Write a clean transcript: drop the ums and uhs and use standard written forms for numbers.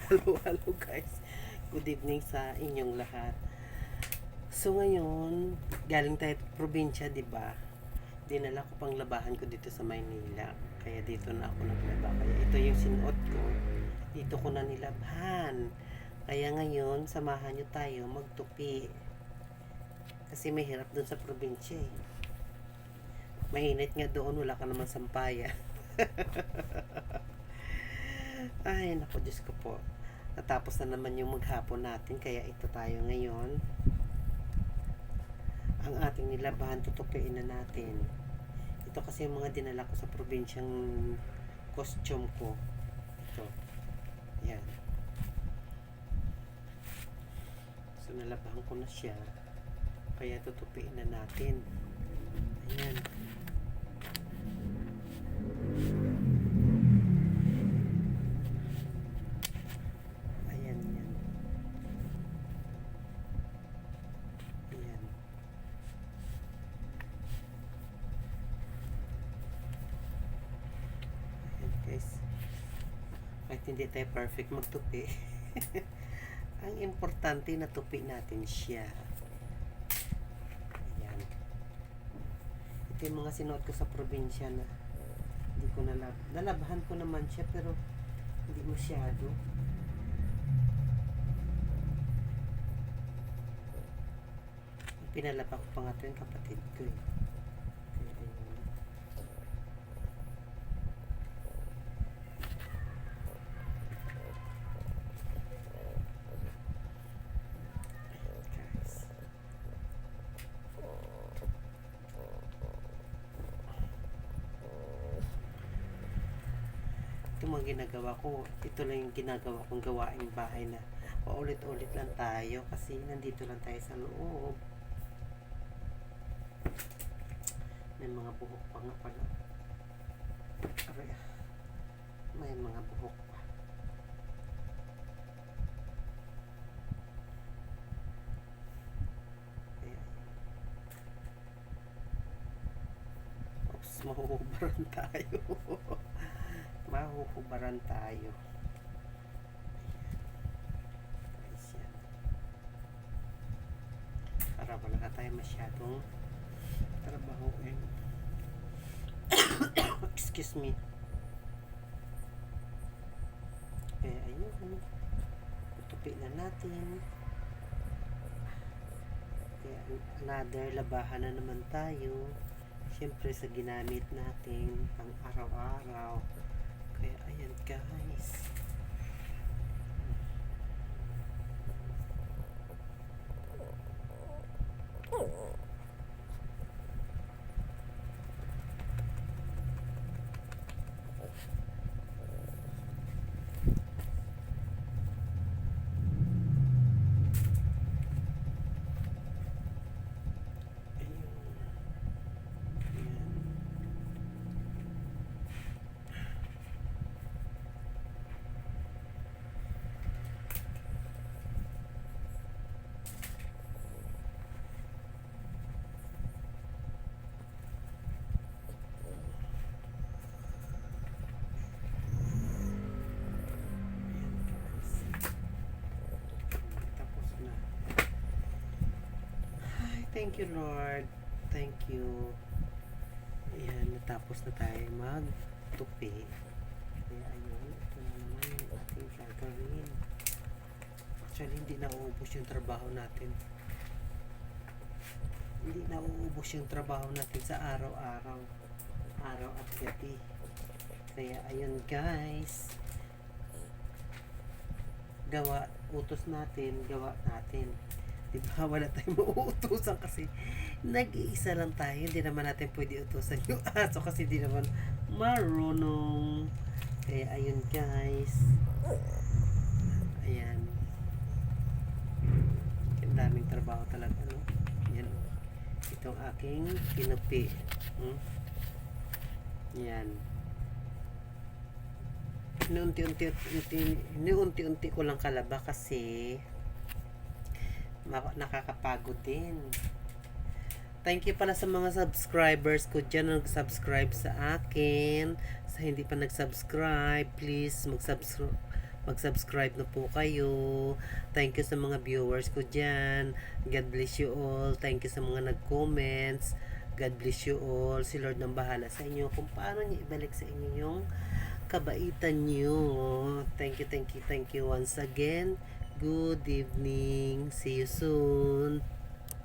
Hello guys. Good evening sa inyong lahat. So ngayon, galing tayo probinsya, 'di ba? Dinala ko pang labahan ko dito sa Maynila. Kaya dito na ako naglaba. Kaya ito yung sinuot ko. Dito ko na nilabhan. Kaya ngayon, samahan nyo tayo magtupi. Kasi may hirap dun sa probinsya eh. Mainit nga doon, wala ka naman sampayan. Ay, naku, Diyos ko po. Natapos na naman yung maghapon natin, kaya ito tayo ngayon. Ang ating nilabahan, tutupiin na natin. Ito kasi yung mga dinala ko sa probinsyang costume ko. Ito. Yan. So, nalabahan ko na siya. Kaya tutupiin na natin. Ayan. Ayan, yan. Ayan. Ayan, guys. Kahit hindi tayo perfect magtupi. Ang importante na tupi natin siya. Ayan. Ito yung mga sinuot ko sa probinsya na hindi ko nalabahan ko naman siya pero hindi masyado. Pinalaba ko pa nga ito yung kapatid ko eh. Kaya ayun. Guys. Ito mga ginagawa ko. Ito lang yung ginagawa kong gawaing bahay na paulit-ulit lang tayo kasi nandito lang tayo sa loob. May mga buhok pa nga pala. Aray, may mga buhok pa. Ayan. Oops, mahuhubaran tayo. Mahuhubaran tayo. Guys, yan. Para wala na tayo masyadong trabaho eh. Excuse me. Kaya ayun, tutupi na natin. Kaya another labahan na naman tayo. Siyempre sa ginamit natin pang araw-araw. Kaya ayan guys. Thank you, Lord. Thank you. Ayan, natapos na tayo magtupi. Kaya ayun, ito na naman yung ating gagawin. Actually, hindi nauubos yung trabaho natin. Hindi nauubos yung trabaho natin sa araw-araw. Araw at gabi. Kaya ayun guys. Gawa, utos natin, gawa natin. Diba, wala tayong mauutusan kasi nag-iisa lang tayo. Hindi naman natin pwede utusan yung aso kasi hindi naman marunong. Kaya ayun guys. Ayan. Ang daming trabaho talaga, no? Yan. Itong aking pinupi. Yan. Inuunti-unti ko lang kalaba kasi nakakapagod din. Thank you pala sa mga subscribers ko dyan na nag-subscribe sa akin. Sa hindi pa nag-subscribe, please mag-subscribe na po kayo. Thank you sa mga viewers ko dyan. God bless you all. Thank you sa mga nag-comments. God bless you all. Si Lord nang bahala sa inyo kung paano niya ibalik sa inyo yung kabaitan niyo. Thank you once again. Good evening. See you soon.